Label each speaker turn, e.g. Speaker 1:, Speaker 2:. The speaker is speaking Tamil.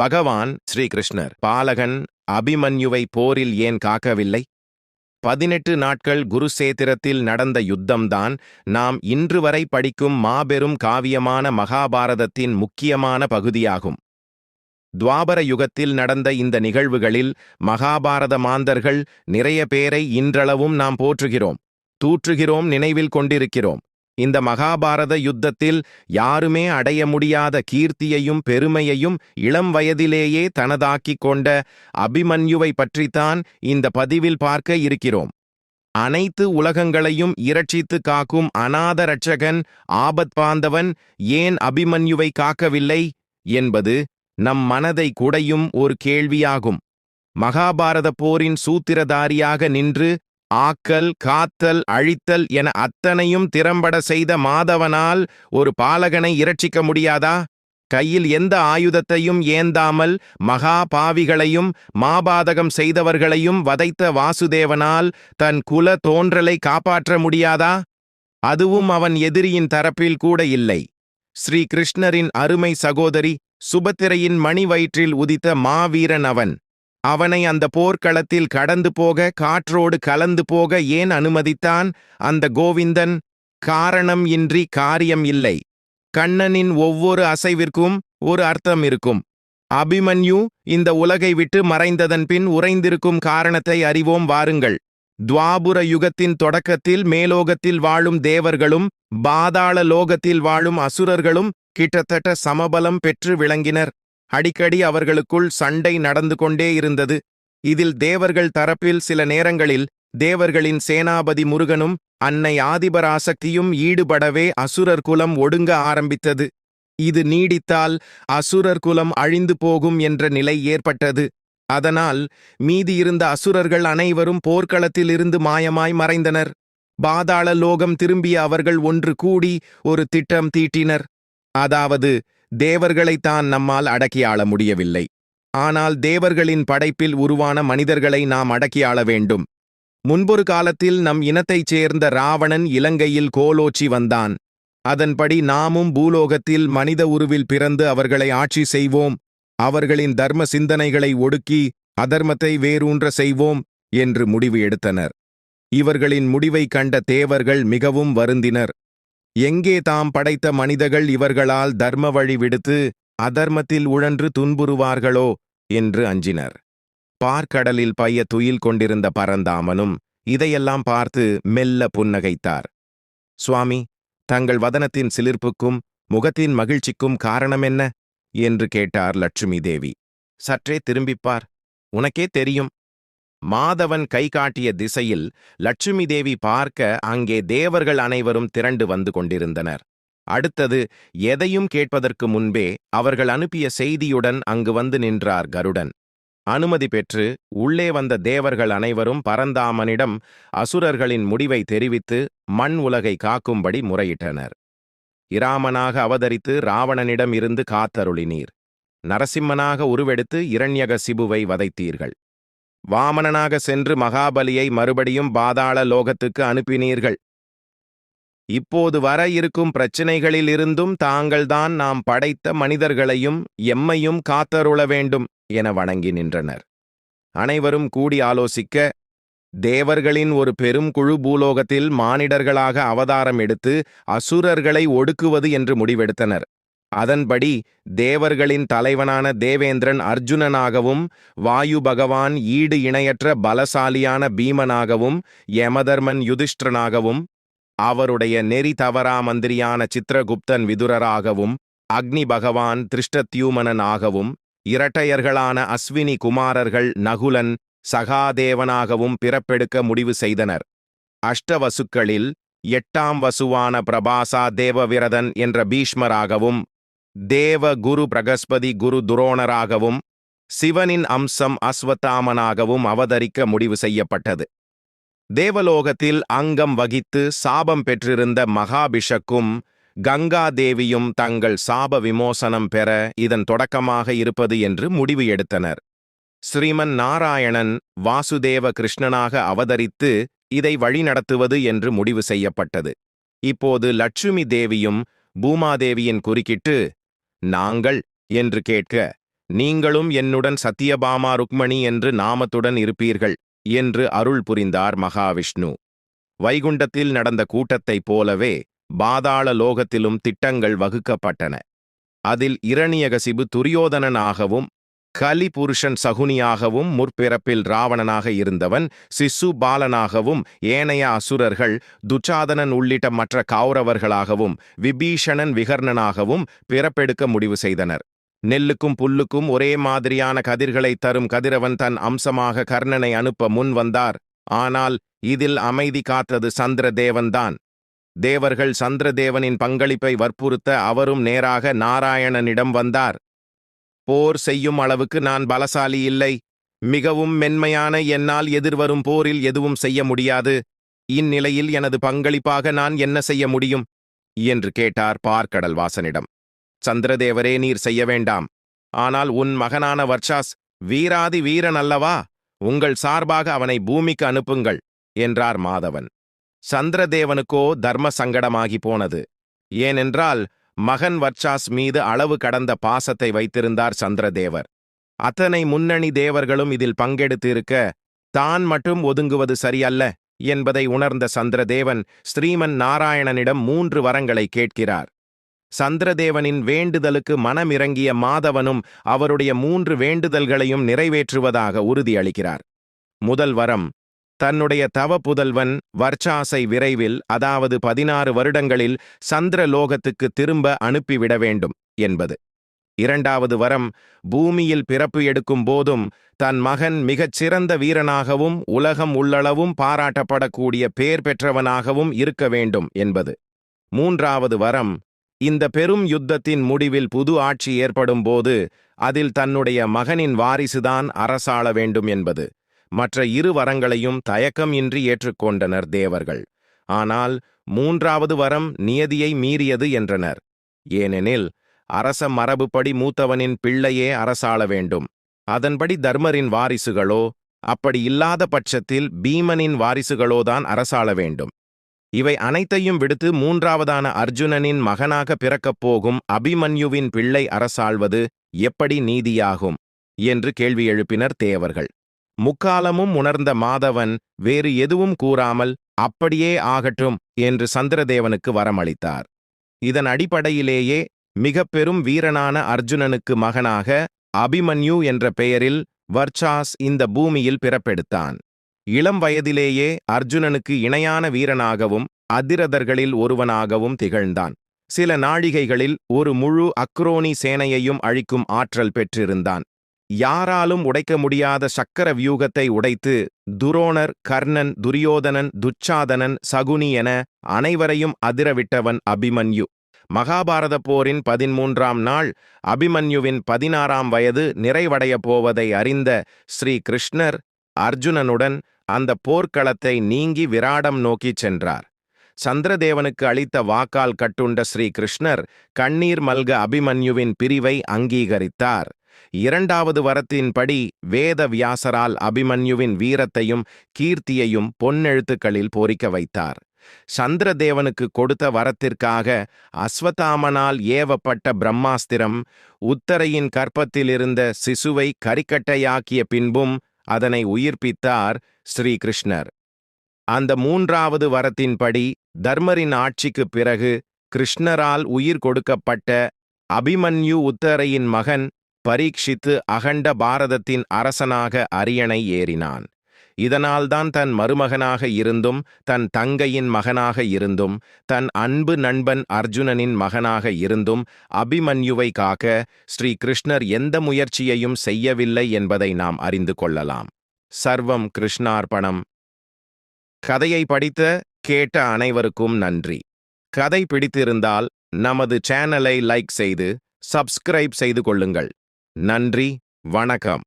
Speaker 1: பகவான் ஸ்ரீகிருஷ்ணர் பாலகன் அபிமன்யுவை போரில் ஏன் காக்கவில்லை? 18 நாட்கள் குருசேத்திரத்தில் நடந்த யுத்தம்தான் நாம் இன்று வரை படிக்கும் மாபெரும் காவியமான மகாபாரதத்தின் முக்கியமான பகுதியாகும். துவாபர யுகத்தில் நடந்த இந்த நிகழ்வுகளில் மகாபாரத மாந்தர்கள் நிறைய பேரை இன்றளவும் நாம் போற்றுகிறோம், தூற்றுகிறோம், நினைவில் கொண்டிருக்கிறோம். இந்த மகாபாரத யுத்தத்தில் யாருமே அடைய முடியாத கீர்த்தியையும் பெருமையையும் இளம் வயதிலேயே தனதாக்கிக் கொண்ட அபிமன்யுவை பற்றித்தான் இந்த பதிவில் பார்க்க இருக்கிறோம். அனைத்து உலகங்களையும் இரட்சித்து காக்கும் அநாத இரட்சகன் ஆபத் பாந்தவன் ஏன் அபிமன்யுவை காக்கவில்லை என்பது நம் மனதை குடையும் ஒரு கேள்வியாகும். மகாபாரத போரின் சூத்திரதாரியாக நின்று ஆக்கல், காத்தல், அழித்தல் என அத்தனையும் திறம்பட செய்த மாதவனால் ஒரு பாலகனை இரட்சிக்க முடியாதா? கையில் எந்த ஆயுதத்தையும் ஏந்தாமல் மகா பாவிகளையும் மாபாதகம் செய்தவர்களையும் வதைத்த வாசுதேவனால் தன் குல தோன்றலை காப்பாற்ற முடியாதா? அதுவும் அவன் எதிரியின் தரப்பில் கூட இல்லை. ஸ்ரீ கிருஷ்ணரின் அருமை சகோதரி சுபத்திரையின் மணி வயிற்றில் உதித்த மாவீரன் அவன். அவனை அந்த போர்க்களத்தில் கடந்து போக, காற்றோடு கலந்து போக ஏன் அனுமதித்தான் அந்த கோவிந்தன்? காரணம் இன்றி காரியம் இல்லை. கண்ணனின் ஒவ்வொரு அசைவிற்கும் ஒரு அர்த்தம் இருக்கும். அபிமன்யு இந்த உலகை விட்டு மறைந்ததன் பின் உறைந்திருக்கும் காரணத்தை அறிவோம் வாருங்கள். துவாபுர யுகத்தின் தொடக்கத்தில் மேலோகத்தில் வாழும் தேவர்களும் பாதாள லோகத்தில் வாழும் அசுரர்களும் கிட்டத்தட்ட சமபலம் பெற்று விளங்கினர். அடிக்கடி அவர்களுக்குள் சண்டை நடந்து கொண்டே இருந்தது. இதில் தேவர்கள் தரப்பில் சில நேரங்களில் தேவர்களின் சேனாபதி முருகனும் அன்னை ஆதிபராசக்தியும் ஈடுபடவே அசுரர் குலம் ஒடுங்க ஆரம்பித்தது. இது நீடித்தால் அசுரர் குலம் அழிந்து போகும் என்ற நிலை ஏற்பட்டது. அதனால் மீதியிருந்த அசுரர்கள் அனைவரும் போர்க்களத்தில் இருந்து மாயமாய் மறைந்தனர். பாதாள லோகம் திரும்பிய அவர்கள் ஒன்று கூடி ஒரு திட்டம் தீட்டினர். அதாவது தேவர்களைத்தான் நம்மால் அடக்கியாள முடியவில்லை, ஆனால் தேவர்களின் படைப்பில் உருவான மனிதர்களை நாம் அடக்கியாள வேண்டும். முன்பொரு காலத்தில் நம் இனத்தைச் சேர்ந்த ராவணன் இலங்கையில் கோலோச்சி வந்தான். அதன்படி நாமும் பூலோகத்தில் மனித உருவில் பிறந்து அவர்களை ஆட்சி செய்வோம், அவர்களின் தர்ம சிந்தனைகளை ஒடுக்கி அதர்மத்தை வேரூன்ற செய்வோம் என்று முடிவு எடுத்தனர். இவர்களின் முடிவை கண்ட தேவர்கள் மிகவும் வருந்தினர். எங்கே தாம் படைத்த மனிதர்கள் இவர்களால் தர்ம வழி விடுத்து அதர்மத்தில் உழன்று துன்புறுவார்களோ என்று அஞ்சினர். பார்க்கடலில் பைய துயில் கொண்டிருந்த பரந்தாமனும் இதையெல்லாம் பார்த்து மெல்ல புன்னகைத்தார். சுவாமி, தங்கள் வதனத்தின் சிலிர்ப்புக்கும் முகத்தின் மகிழ்ச்சிக்கும் காரணம் என்ன என்று கேட்டார் லட்சுமி தேவி. சற்றே திரும்பிப்பார், உனக்கே தெரியும். மாதவன் கை காட்டிய திசையில் லட்சுமி தேவி பார்க்க அங்கே தேவர்கள் அனைவரும் திரண்டு வந்து கொண்டிருந்தனர். அடுத்தது எதையும் கேட்பதற்கு முன்பே அவர்கள் அனுப்பிய செய்தியுடன் அங்கு வந்து நின்றார் கருடன். அனுமதி பெற்று உள்ளே வந்த தேவர்கள் அனைவரும் பரந்தாமனிடம் அசுரர்களின் முடிவை தெரிவித்து மண் உலகை காக்கும்படி முறையிட்டனர். இராமனாக அவதரித்து ராவணனிடம் இருந்து காத்தருளினீர். நரசிம்மனாக உருவெடுத்து இரண்யகசிபுவை வதைத்தீர்கள். வாமனனாக சென்று மகாபலியை மறுபடியும் பாதாள லோகத்துக்கு அனுப்பினீர்கள். இப்போது வர இருக்கும் பிரச்சினைகளில் இருந்தும் தாங்கள்தான் நாம் படைத்த மனிதர்களையும் எம்மையும் காத்தருள வேண்டும் என வணங்கி நின்றனர். அனைவரும் கூடி ஆலோசிக்க தேவர்களின் ஒரு பெரும் குழு பூலோகத்தில் மானிடர்களாக அவதாரம் எடுத்து அசுரர்களை ஒடுக்குவது என்று முடிவெடுத்தனர். அதன்படி தேவர்களின் தலைவனான தேவேந்திரன் அர்ஜுனனாகவும், வாயு பகவான் ஈடு இணையற்ற பலசாலியான பீமனாகவும், யமதர்மன் யுதிஷ்டிரனாகவும், அவருடைய நெறி தவறா மந்திரியான சித்திரகுப்தன் விதுரராகவும், அக்னி பகவான் திருஷ்டத்யூமனனாகவும், இரட்டையர்களான அஸ்வினி குமாரர்கள் நகுலன் சகாதேவனாகவும் பிறப்பெடுக்க முடிவு செய்தனர். அஷ்டவசுக்களில் 8ஆம் வசுவான பிரபாசா தேவவிரதன் என்ற பீஷ்மராகவும், தேவ குரு பிரகஸ்பதி குரு துரோணராகவும், சிவனின் அம்சம் அஸ்வத்தாமனாகவும் அவதரிக்க முடிவு செய்யப்பட்டது. தேவலோகத்தில் அங்கம் வகித்து சாபம் பெற்றிருந்த மகாபிஷக்கும் கங்கா தேவியும் தங்கள் சாப விமோசனம் பெற இதன் தொடக்கமாக இருப்பது என்று முடிவு எடுத்தனர். ஸ்ரீமன் நாராயணன் வாசுதேவ கிருஷ்ணனாக அவதரித்து இதை வழிநடத்துவது என்று முடிவு செய்யப்பட்டது. இப்போது லட்சுமி தேவியும் பூமாதேவியின் குறுக்கிட்டு நாங்கள் என்று கேட்க நீங்களும் என்னுடன் சத்யபாமா ருக்மணி என்று நாமத்துடன் இருப்பீர்கள் என்று அருள் புரிந்தார் மகாவிஷ்ணு. வைகுண்டத்தில் நடந்த கூட்டத்தைப் போலவே பாதாள லோகத்திலும் திட்டங்கள் வகுக்கப்பட்டன. அதில் இரணியகசிபு துரியோதனனாகவும் கலி புருஷன் சகுனியாகவும் முற்பிறப்பில் ராவணனாக இருந்தவன் சிசு பாலனாகவும் ஏனைய அசுரர்கள் துச்சாதனன் உள்ளிட்ட மற்ற கௌரவர்களாகவும் விபீஷணன் விகர்ணனாகவும் பிறப்பெடுக்க முடிவு செய்தனர். நெல்லுக்கும் புல்லுக்கும் ஒரே மாதிரியான கதிர்களை தரும் கதிரவன் தன் அம்சமாக கர்ணனை அனுப்ப முன் வந்தார். ஆனால் இதில் அமைதி காத்தது சந்திரதேவன்தான். தேவர்கள் சந்திரதேவனின் பங்களிப்பை வற்புறுத்த அவரும் நேராக நாராயணனிடம் வந்தார். போர் செய்யும் அளவுக்கு நான் பலசாலி இல்லை. மிகவும் மென்மையான என்னால் எதிர்வரும் போரில் எதுவும் செய்ய முடியாது. இந்நிலையில் எனது பங்களிப்பாக நான் என்ன செய்ய முடியும் என்று கேட்டார் பார்க்கடல் வாசனிடம். சந்திரதேவரே, நீர் செய்ய வேண்டாம். ஆனால் உன் மகனான வர்ச்சாஸ் வீராதி வீரன் அல்லவா? உங்கள் சார்பாக அவனை பூமிக்கு அனுப்புங்கள் என்றார் மாதவன். சந்திரதேவனுக்கோ தர்ம சங்கடமாகி போனது. ஏனென்றால் மகன் வர்ச்சாஸ் மீது அளவு கடந்த பாசத்தை வைத்திருந்தார் சந்திரதேவர். அத்தனை முன்னணி தேவர்களும் இதில் பங்கெடுத்து இருக்க தான் மட்டும் ஒதுங்குவது சரியல்ல என்பதை உணர்ந்த சந்திரதேவன் ஸ்ரீமன் நாராயணனிடம் 3 வரங்களை கேட்கிறார். சந்திரதேவனின் வேண்டுதலுக்கு மனமிறங்கிய மாதவனும் அவருடைய 3 வேண்டுதல்களையும் நிறைவேற்றுவதாக உறுதியளிக்கிறார். முதல் வரம், தன்னுடைய தவ புதல்வன் வர்ச்சாஸை விரைவில், அதாவது 16 வருடங்களில் சந்திரலோகத்துக்கு திரும்ப அனுப்பிவிட வேண்டும் என்பது. இரண்டாவது வரம், பூமியில் பிறப்பு எடுக்கும் போதும் தன் மகன் மிகச் சிறந்த வீரனாகவும் உலகம் உள்ளளவும் பாராட்டப்படக்கூடிய பேர் பெற்றவனாகவும் இருக்க வேண்டும் என்பது. மூன்றாவது வரம், இந்த பெரும் யுத்தத்தின் முடிவில் புது ஆட்சி ஏற்படும் போது அதில் தன்னுடைய மகனின் வாரிசுதான் அரசாள வேண்டும் என்பது. மற்ற 2 வரங்களையும் தயக்கம் இன்றி ஏற்றுக்கொண்டனர் தேவர்கள். ஆனால் 3வது வரம் நியதியை மீறியது என்றனர். ஏனெனில் அரச மரபுப்படி மூத்தவனின் பிள்ளையே அரசாள வேண்டும். அதன்படி தர்மரின் வாரிசுகளோ, அப்படி இல்லாத பட்சத்தில் பீமனின் வாரிசுகளோதான் அரசாள வேண்டும். இவை அனைத்தையும் விடுத்து 3வதான அர்ஜுனனின் மகனாக பிறக்கப் போகும் அபிமன்யுவின் பிள்ளை அரசாள்வது எப்படி நீதியாகும் என்று கேள்வி எழுப்பினர் தேவர்கள். முக்காலமும் உணர்ந்த மாதவன் வேறு எதுவும் கூறாமல் அப்படியே ஆகட்டும் என்று சந்திரதேவனுக்கு வரமளித்தார். இதன் அடிப்படையிலேயே மிக பெரும் வீரனான அர்ஜுனனுக்கு மகனாக அபிமன்யு என்ற பெயரில் வர்ச்சாஸ் இந்த பூமியில் பிறப்பெடுத்தான். இளம் வயதிலேயே அர்ஜுனனுக்கு இணையான வீரனாகவும் அதிரதர்களில் ஒருவனாகவும் திகழ்ந்தான். சில நாழிகைகளில் ஒரு முழு அக்ரோனி சேனையையும் அழிக்கும் ஆற்றல் பெற்றிருந்தான். யாராலும் உடைக்க முடியாத சக்கர வியூகத்தை உடைத்து துரோணர், கர்ணன், துரியோதனன், துச்சாதனன், சகுனி என அனைவரையும் அதிரவிட்டவன் அபிமன்யு. மகாபாரத போரின் 13ஆம் நாள் அபிமன்யுவின் 16ஆம் வயது நிறைவடையப் போவதை அறிந்த ஸ்ரீ கிருஷ்ணர் அர்ஜுனனுடன் அந்த போர்க்களத்தை நீங்கி விராடம் நோக்கிச் சென்றார். சந்திரதேவனுக்கு அளித்த வாக்கால் கட்டுண்ட ஸ்ரீ கிருஷ்ணர் கண்ணீர் மல்க அபிமன்யுவின் பிரிவை அங்கீகரித்தார். 2வது வரத்தின்படி வேத வியாசரால் அபிமன்யுவின் வீரத்தையும் கீர்த்தியையும் பொன்னெழுத்துக்களில் பொறிக்க வைத்தார். சந்திரதேவனுக்கு கொடுத்த வரத்திற்காக அஸ்வத்தாமனால் ஏவப்பட்ட பிரம்மாஸ்திரம் உத்தரையின் கற்பத்திலிருந்த சிசுவை கரிக்கட்டையாக்கிய பின்பும் அதனை உயிர்ப்பித்தார் ஸ்ரீகிருஷ்ணர். அந்த 3வது வரத்தின்படி தர்மரின் ஆட்சிக்குப் பிறகு கிருஷ்ணரால் உயிர் கொடுக்கப்பட்ட அபிமன்யு உத்தரையின் மகன் பரீட்சித்து அகண்ட பாரதத்தின் அரசனாக அரியணை ஏறினான். இதனால்தான் தன் மருமகனாக இருந்தும், தன் தங்கையின் மகனாக இருந்தும், தன் அன்பு நண்பன் அர்ஜுனனின் மகனாக இருந்தும் அபிமன்யுவை காக்க ஸ்ரீ கிருஷ்ணர் எந்த முயற்சியையும் செய்யவில்லை என்பதை நாம் அறிந்து கொள்ளலாம். சர்வம் கிருஷ்ணார்ப்பணம். கதையை படித்த கேட்ட அனைவருக்கும் நன்றி. கதை பிடித்திருந்தால் நமது சேனலை லைக் செய்து சப்ஸ்கிரைப் செய்து கொள்ளுங்கள். நன்றி, வணக்கம்.